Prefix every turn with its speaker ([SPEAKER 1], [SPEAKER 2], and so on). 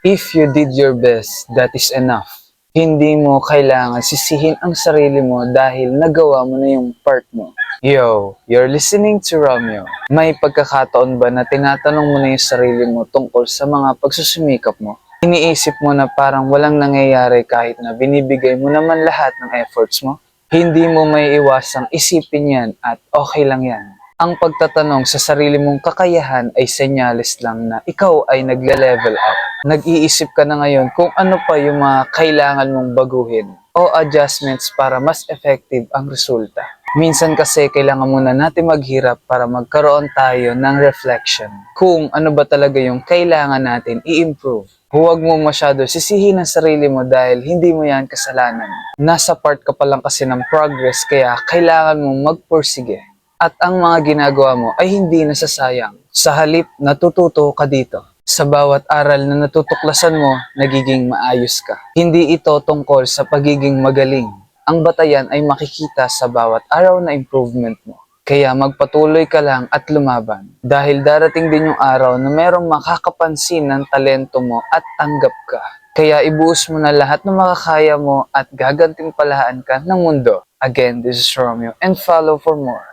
[SPEAKER 1] If you did your best, that is enough. Hindi mo kailangan sisihin ang sarili mo dahil nagawa mo na yung part mo. Yo, you're listening to Romeo. May pagkakataon ba na tinatanong mo na yung sarili mo tungkol sa mga pagsusumikap mo? Iniisip mo na parang walang nangyayari kahit na binibigay mo naman lahat ng efforts mo? Hindi mo may iwasang isipin yan at okay lang yan. Ang pagtatanong sa sarili mong kakayahan ay senyales lang na ikaw ay nagle-level up. Nag-iisip ka na ngayon kung ano pa yung mga kailangan mong baguhin o adjustments para mas effective ang resulta. Minsan kasi kailangan muna natin maghirap para magkaroon tayo ng reflection kung ano ba talaga yung kailangan natin i-improve. Huwag mo masyado sisihin ang sarili mo dahil hindi mo yan kasalanan. Nasa part ka pa lang kasi ng progress kaya kailangan mong magpursige. At ang mga ginagawa mo ay hindi nasasayang. Sa halip, natututo ka dito. Sa bawat aral na natutuklasan mo, nagiging maayos ka. Hindi ito tungkol sa pagiging magaling. Ang batayan ay makikita sa bawat araw na improvement mo. Kaya magpatuloy ka lang at lumaban. Dahil darating din yung araw na merong makakapansin ng talento mo at tanggap ka. Kaya ibuhos mo na lahat ng makakaya mo at gagantimpalaan ka ng mundo. Again, this is Romeo and follow for more.